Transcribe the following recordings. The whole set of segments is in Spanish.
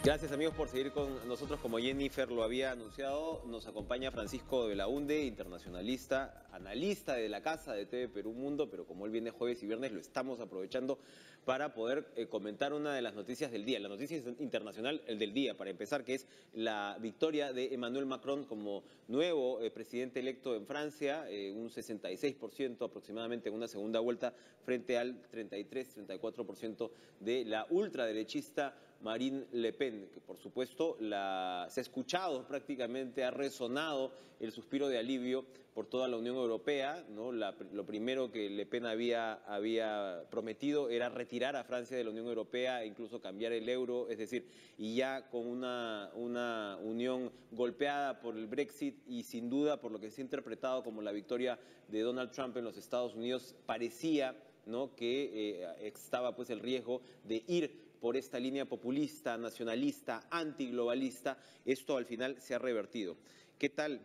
Gracias amigos por seguir con nosotros. Como Jennifer lo había anunciado, nos acompaña Francisco de Belaunde, internacionalista, analista de la casa de TV Perú Mundo, pero como él viene jueves y viernes lo estamos aprovechando para poder comentar una de las noticias del día. La noticia internacional del día, para empezar, que es la victoria de Emmanuel Macron como nuevo presidente electo en Francia, un 66% aproximadamente en una segunda vuelta frente al 33-34% de la ultraderechista Marine Le Pen, que por supuesto se ha escuchado prácticamente, ha resonado el suspiro de alivio por toda la Unión Europea, ¿no? Lo primero que Le Pen había prometido era retirar a Francia de la Unión Europea e incluso cambiar el euro, es decir, y ya con una unión golpeada por el Brexit y sin duda por lo que se ha interpretado como la victoria de Donald Trump en los Estados Unidos, parecía, ¿no?, que estaba pues el riesgo de ir por esta línea populista, nacionalista, antiglobalista. Esto al final se ha revertido. ¿Qué tal,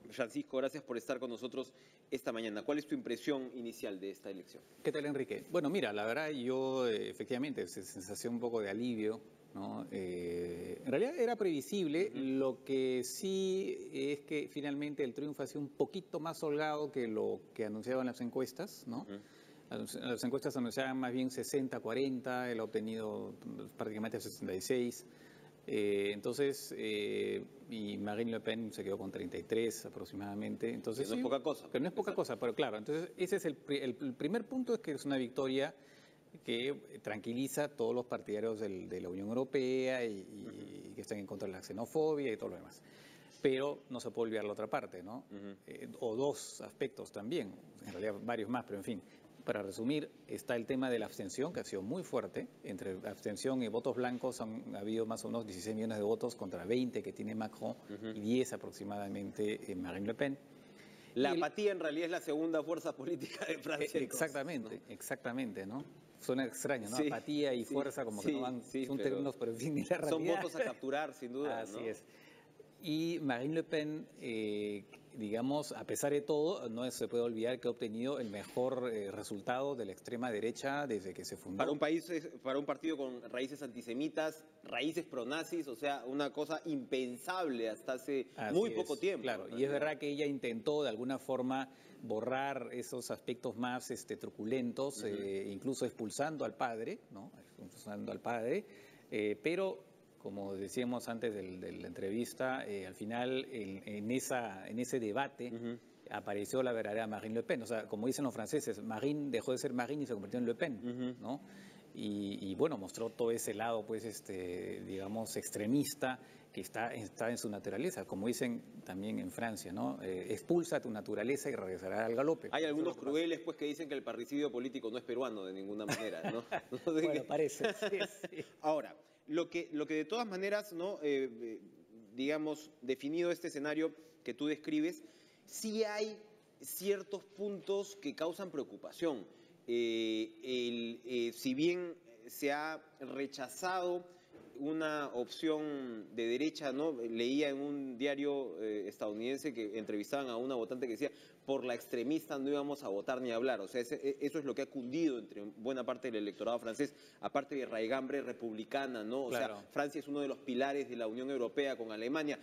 Francisco? Gracias por estar con nosotros esta mañana. ¿Cuál es tu impresión inicial de esta elección? ¿Qué tal, Enrique? Bueno, mira, la verdad yo efectivamente es sensación un poco de alivio, ¿no? En realidad era previsible, lo que sí es que finalmente el triunfo ha sido un poquito más holgado que lo que anunciaban las encuestas, ¿no? Las encuestas anunciaban más bien 60-40, él ha obtenido prácticamente 66. Y Marine Le Pen se quedó con 33 aproximadamente. Entonces, que no es poca cosa. Que no es poca cosa, pero claro, entonces ese es el primer punto, es que es una victoria que tranquiliza a todos los partidarios de la Unión Europea y que están en contra de la xenofobia y todo lo demás. Pero no se puede olvidar la otra parte, ¿no? O dos aspectos también, en realidad varios más, pero en fin. Para resumir, está el tema de la abstención, que ha sido muy fuerte. Entre abstención y votos blancos ha habido más o menos 16 millones de votos contra 20 que tiene Macron y 10 aproximadamente Marine Le Pen. La apatía en realidad es la segunda fuerza política de Francia. Exactamente, ¿no? Exactamente, ¿no? Suena extraño, ¿no? Sí, apatía y fuerza como que no van, son términos, pero en fin, ni la realidad. Son votos a capturar, sin duda. Así es. Y Marine Le Pen, digamos, a pesar de todo, no se puede olvidar que ha obtenido el mejor resultado de la extrema derecha desde que se fundó. Para un partido con raíces antisemitas, raíces pronazis, o sea, una cosa impensable hasta hace muy poco tiempo. Claro, y es verdad que ella intentó de alguna forma borrar esos aspectos más truculentos, incluso expulsando al padre, ¿no? Expulsando al padre, pero como decíamos antes de la entrevista, al final en ese debate apareció la verdadera Marine Le Pen. O sea, como dicen los franceses, Marine dejó de ser Marine y se convirtió en Le Pen, ¿no? Y bueno, mostró todo ese lado, pues, digamos, extremista que está en su naturaleza, como dicen también en Francia, ¿no? Expulsa tu naturaleza y regresará al galope. Hay algunos crueles, pues, que dicen que el parricidio político no es peruano de ninguna manera, ¿no? Bueno, parece, sí. Ahora, lo que de todas maneras, ¿no? Digamos, definido este escenario que tú describes, sí hay ciertos puntos que causan preocupación. Si bien se ha rechazado una opción de derecha, ¿no? Leía en un diario estadounidense que entrevistaban a una votante que decía, por la extremista no íbamos a votar ni a hablar. O sea, eso es lo que ha cundido entre buena parte del electorado francés, aparte de raigambre republicana, ¿no? O sea, Francia es uno de los pilares de la Unión Europea con Alemania.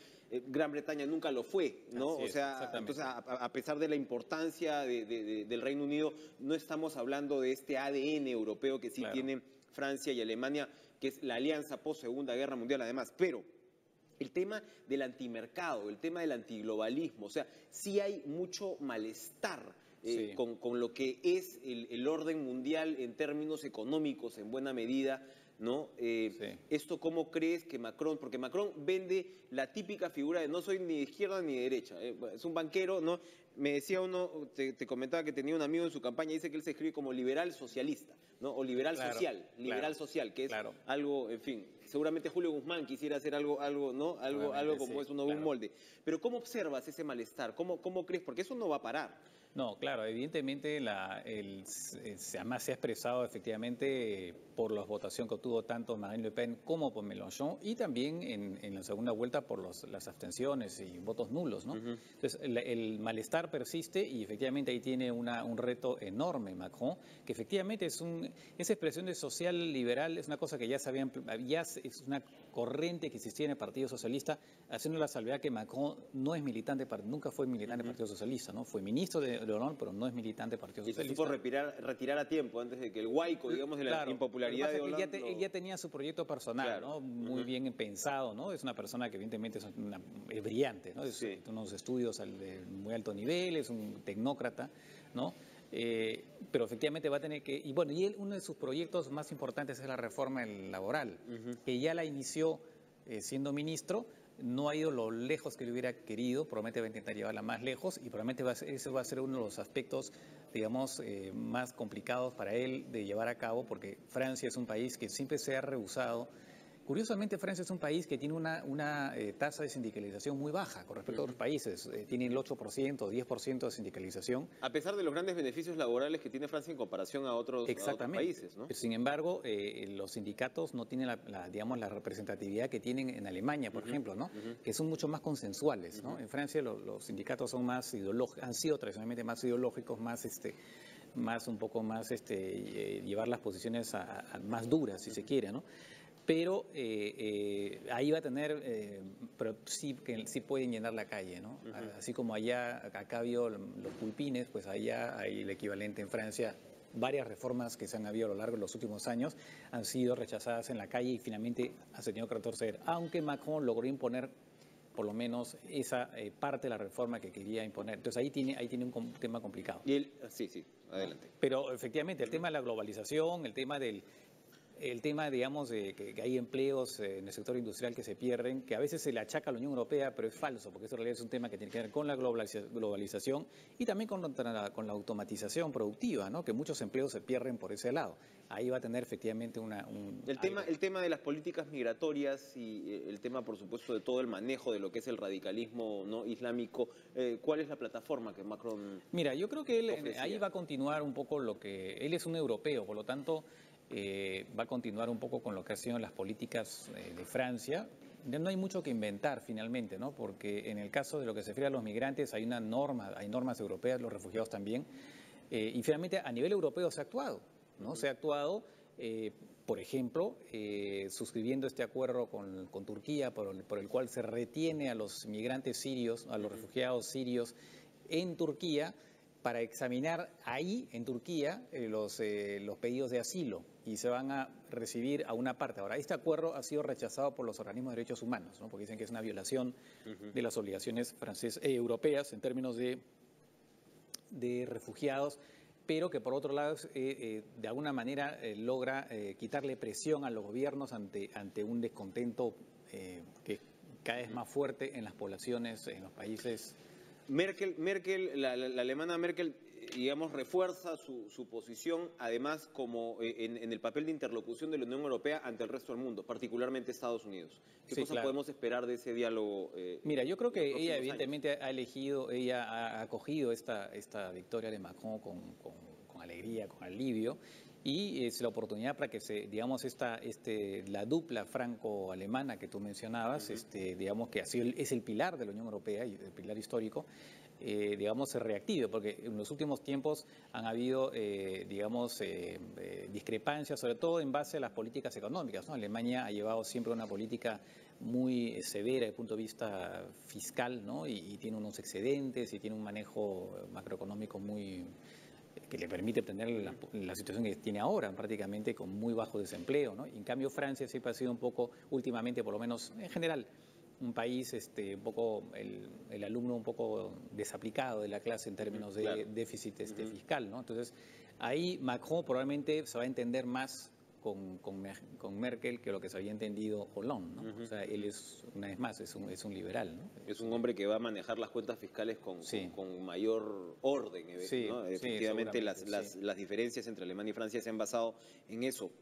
Gran Bretaña nunca lo fue, ¿no? Así o sea, es, entonces, a pesar de la importancia del Reino Unido, no estamos hablando de este ADN europeo que sí tiene Francia y Alemania, que es la alianza post-Segunda Guerra Mundial además, pero el tema del antimercado, el tema del antiglobalismo, o sea, sí hay mucho malestar con lo que es el orden mundial en términos económicos en buena medida, ¿no? ¿Esto cómo crees que Macron, porque Macron vende la típica figura de no soy ni de izquierda ni de derecha, es un banquero, ¿no? Me decía uno, te comentaba que tenía un amigo en su campaña, dice que él se escribe como liberal socialista, ¿no? O liberal social, que es algo, en fin, seguramente Julio Guzmán quisiera hacer algo ¿no? Algo como es un molde. Pero ¿cómo observas ese malestar? ¿Cómo crees? Porque eso no va a parar. No, claro, evidentemente se ha expresado efectivamente por la votación que obtuvo tanto Marine Le Pen como por Mélenchon, y también en la segunda vuelta por las abstenciones y votos nulos, ¿no? Entonces, el malestar persiste y efectivamente ahí tiene un reto enorme Macron, que efectivamente esa expresión de social liberal es una cosa que ya es una corriente que existía en el Partido Socialista, haciendo la salvedad que Macron no es militante, nunca fue militante del Partido Socialista, ¿no? Fue ministro de Hollande, pero no es militante del Partido Y se Socialista. supo retirar a tiempo, antes de que el huaico, digamos, de la Claro, impopularidad lo de que pasa es que Hollande... él ya tenía su proyecto personal, Claro. ¿no? Muy bien pensado, ¿no? Es una persona que evidentemente es brillante, ¿no? Sí. Tiene unos estudios de muy alto nivel, es un tecnócrata, ¿no? Pero efectivamente va a tener que... Y bueno, y él, uno de sus proyectos más importantes es la reforma laboral, que ya la inició siendo ministro, no ha ido lo lejos que le hubiera querido, probablemente va a intentar llevarla más lejos y probablemente ese va a ser uno de los aspectos, digamos, más complicados para él de llevar a cabo, porque Francia es un país que siempre se ha rehusado. Curiosamente, Francia es un país que tiene una tasa de sindicalización muy baja con respecto a otros países. Tiene el 8%, 10% de sindicalización. A pesar de los grandes beneficios laborales que tiene Francia en comparación a otros países, ¿no? Sin embargo, los sindicatos no tienen digamos, la representatividad que tienen en Alemania, por ejemplo, ¿no? Que son mucho más consensuales, ¿no? En Francia los sindicatos son más ideológicos, han sido tradicionalmente más ideológicos, más un poco más llevar las posiciones más duras, si se quiere, ¿no? Pero ahí va a tener, pero sí pueden llenar la calle, ¿no? Así como acá vio los pulpines, pues allá hay el equivalente en Francia. Varias reformas que se han habido a lo largo de los últimos años han sido rechazadas en la calle y finalmente ha tenido que retorcer, aunque Macron logró imponer por lo menos esa parte de la reforma que quería imponer. Entonces ahí tiene un tema complicado. Y sí, adelante. Pero efectivamente el tema de la globalización, el tema, digamos, de que hay empleos en el sector industrial que se pierden, que a veces se le achaca a la Unión Europea, pero es falso, porque eso en realidad es un tema que tiene que ver con la globalización y también con la automatización productiva, ¿no? Que muchos empleos se pierden por ese lado. Ahí va a tener efectivamente El tema de las políticas migratorias y el tema, por supuesto, de todo el manejo de lo que es el radicalismo no islámico, ¿cuál es la plataforma que Macron Mira, yo creo que él ofrecía? ahí va a continuar un poco él es un europeo, por lo tanto va a continuar un poco con lo que han sido las políticas de Francia. No hay mucho que inventar finalmente, ¿no? Porque en el caso de lo que se refiere a los migrantes hay normas europeas, los refugiados también, y finalmente a nivel europeo se ha actuado, ¿no? Se ha actuado, por ejemplo, suscribiendo este acuerdo con Turquía, por el cual se retiene a los migrantes sirios, a los refugiados sirios en Turquía, para examinar ahí, en Turquía, los pedidos de asilo y se van a recibir a una parte. Ahora, este acuerdo ha sido rechazado por los organismos de derechos humanos, ¿no? Porque dicen que es una violación de las obligaciones europeas en términos de refugiados, pero que por otro lado, de alguna manera, logra quitarle presión a los gobiernos ante un descontento que cada vez más fuerte en las poblaciones, en los países. La alemana Merkel, digamos, refuerza su posición, además, como en el papel de interlocución de la Unión Europea ante el resto del mundo, particularmente Estados Unidos. ¿Qué cosa podemos esperar de ese diálogo? Mira, yo creo que ella evidentemente ha acogido esta victoria de Macron con alegría, con alivio, y es la oportunidad para que digamos, la dupla franco-alemana que tú mencionabas, digamos que es el pilar de la Unión Europea y el pilar histórico, digamos, se reactive, porque en los últimos tiempos han habido, digamos, discrepancias, sobre todo en base a las políticas económicas, ¿no? Alemania ha llevado siempre una política muy severa desde el punto de vista fiscal, ¿no? Y tiene unos excedentes y tiene un manejo macroeconómico que le permite tener la situación que tiene ahora, prácticamente con muy bajo desempleo, ¿no? Y en cambio Francia siempre ha sido un poco, últimamente por lo menos en general, un país un poco, el alumno un poco desaplicado de la clase en términos de déficit fiscal, ¿no? Entonces, ahí Macron probablemente se va a entender más con Merkel que lo que se había entendido Hollande, ¿no? O sea, él una vez más, es un liberal, ¿no? Es un hombre que va a manejar las cuentas fiscales con mayor orden, ¿no? Efectivamente, las diferencias entre Alemania y Francia se han basado en eso,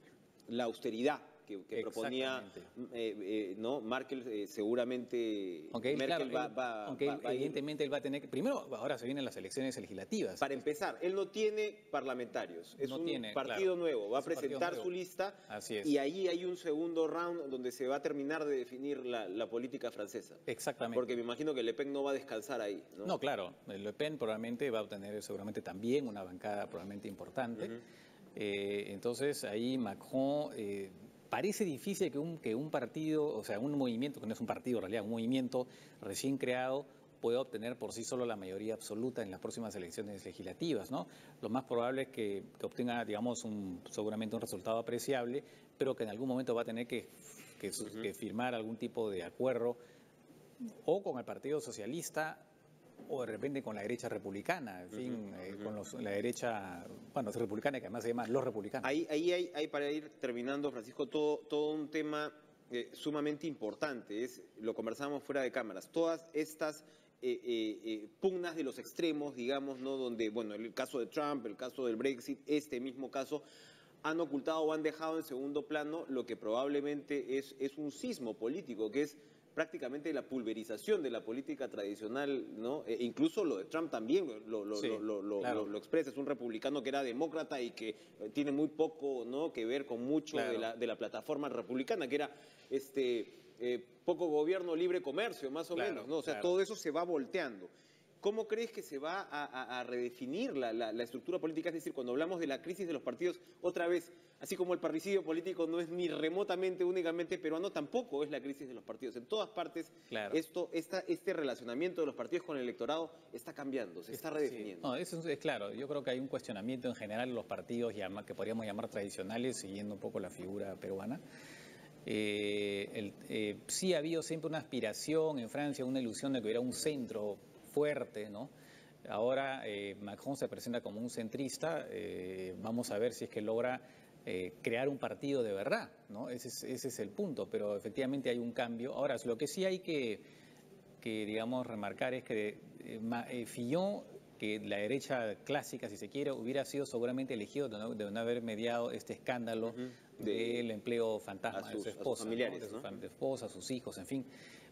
la austeridad que proponía ¿no? Merkel, seguramente Merkel evidentemente él va a tener primero, ahora se vienen las elecciones legislativas. Para empezar, él no tiene parlamentarios, es un partido nuevo, va a presentar su lista y ahí hay un segundo round donde se va a terminar de definir la política francesa. Exactamente. Porque me imagino que Le Pen no va a descansar ahí, ¿no? No, claro, Le Pen probablemente va a obtener seguramente también una bancada probablemente importante. Entonces ahí Macron parece difícil que un partido, o sea, un movimiento, que no es un partido en realidad, un movimiento recién creado, pueda obtener por sí solo la mayoría absoluta en las próximas elecciones legislativas, ¿no? Lo más probable es que obtenga, digamos, seguramente un resultado apreciable, pero que en algún momento va a tener que firmar algún tipo de acuerdo o con el Partido Socialista o de repente con la derecha republicana, en fin, con la derecha, bueno, republicana, que además se llama los republicanos. Ahí hay, para ir terminando, Francisco, todo un tema sumamente importante. Lo conversamos fuera de cámaras. Todas estas pugnas de los extremos, digamos, ¿no? Donde, bueno, el caso de Trump, el caso del Brexit, este mismo caso, han ocultado o han dejado en segundo plano lo que probablemente es un sismo político, que es prácticamente la pulverización de la política tradicional, ¿no? Incluso lo de Trump también lo expresa. Es un republicano que era demócrata y que tiene muy poco, ¿no?, que ver con mucho de la plataforma republicana, que era poco gobierno, libre comercio, más o menos, ¿no? O sea, todo eso se va volteando. ¿Cómo crees que se va a redefinir la estructura política? Es decir, cuando hablamos de la crisis de los partidos, otra vez, así como el parricidio político no es ni remotamente, únicamente peruano, tampoco es la crisis de los partidos. En todas partes, este relacionamiento de los partidos con el electorado está cambiando, se está redefiniendo. No, eso es claro. Yo creo que hay un cuestionamiento en general en los partidos que podríamos llamar tradicionales, siguiendo un poco la figura peruana. Sí ha habido siempre una aspiración en Francia, una ilusión de que hubiera un centro fuerte, ¿no? Ahora Macron se presenta como un centrista, vamos a ver si es que logra crear un partido de verdad, ¿no? Ese es el punto, pero efectivamente hay un cambio. Ahora, lo que sí hay que digamos, remarcar es que Fillon, que la derecha clásica, si se quiere, hubiera sido seguramente elegido de no haber mediado este escándalo del empleo fantasma de su esposa, a sus familiares, ¿no? De su esposa, a sus hijos, en fin.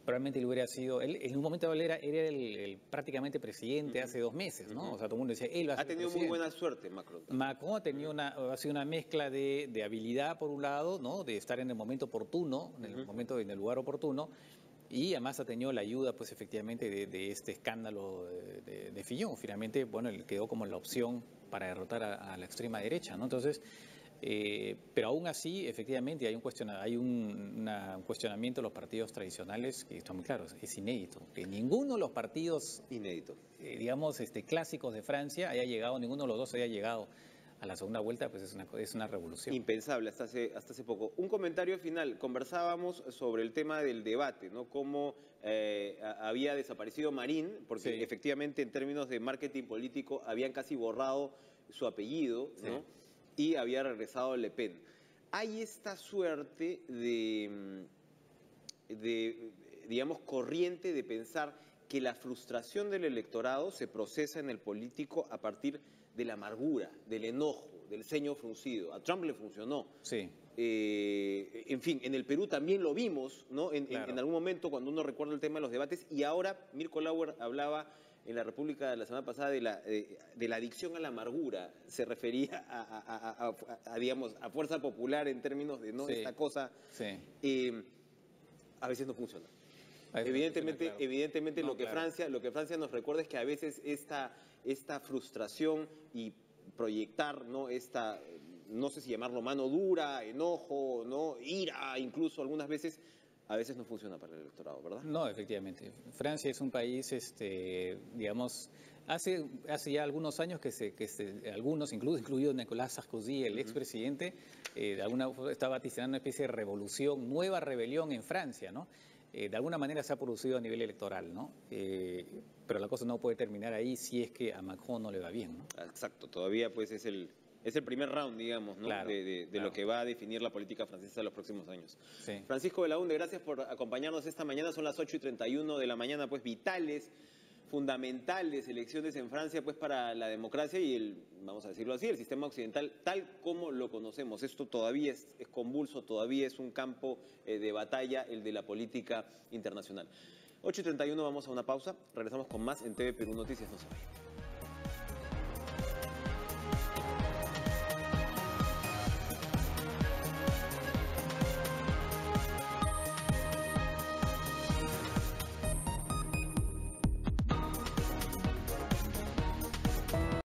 Probablemente él hubiera sido, él en un momento era el prácticamente presidente hace 2 meses, ¿no? O sea, todo el mundo decía, él va a ser Ha tenido muy buena suerte, Macron. Macron ha sido una mezcla de habilidad, por un lado, ¿no? De estar en el momento oportuno, en el lugar oportuno, y además ha tenido la ayuda, pues, efectivamente, de este escándalo de Fillon. Finalmente, bueno, él quedó como la opción para derrotar a la extrema derecha, ¿no? Entonces, pero aún así, efectivamente, hay un cuestionamiento de los partidos tradicionales que está muy claro, es inédito. Que ninguno de los partidos, digamos, clásicos de Francia haya llegado, ninguno de los dos haya llegado a la segunda vuelta, pues es una revolución. Impensable hasta hace poco. Un comentario final. Conversábamos sobre el tema del debate, ¿no? Cómo había desaparecido Marín, porque efectivamente en términos de marketing político habían casi borrado su apellido, ¿no? Y había regresado Le Pen. Hay esta suerte digamos, corriente de pensar que la frustración del electorado se procesa en el político a partir de la amargura, del enojo, del ceño fruncido. A Trump le funcionó. Sí. En fin, en el Perú también lo vimos, ¿no? En algún momento, cuando uno recuerda el tema de los debates, y ahora Mirko Lauer hablaba en la República la semana pasada de la adicción a la amargura. Se refería digamos, a fuerza popular en términos de, ¿no?, esta cosa. A veces no funciona. Evidentemente no, lo que Francia nos recuerda es que a veces esta frustración y proyectar, ¿no?, no sé si llamarlo mano dura, enojo, ¿no?, ira, incluso algunas veces, a veces no funciona para el electorado, ¿verdad? No, efectivamente. Francia es un país, digamos, hace ya algunos años que algunos, incluido Nicolas Sarkozy, el expresidente, estaba vaticinando una especie de revolución, nueva rebelión en Francia, ¿no? De alguna manera se ha producido a nivel electoral, ¿no? Pero la cosa no puede terminar ahí si es que a Macron no le va bien, ¿no? Exacto, todavía pues es el primer round, digamos, ¿no? Claro, de lo que va a definir la política francesa en los próximos años. Sí. Francisco Belaunde, gracias por acompañarnos esta mañana. Son las 8:31 de la mañana, pues vitales, fundamentales elecciones en Francia, pues para la democracia y vamos a decirlo así, el sistema occidental tal como lo conocemos. Esto todavía es convulso, todavía es un campo de batalla, el de la política internacional. 8:31, vamos a una pausa, regresamos con más en TV Perú Noticias, no se vayan.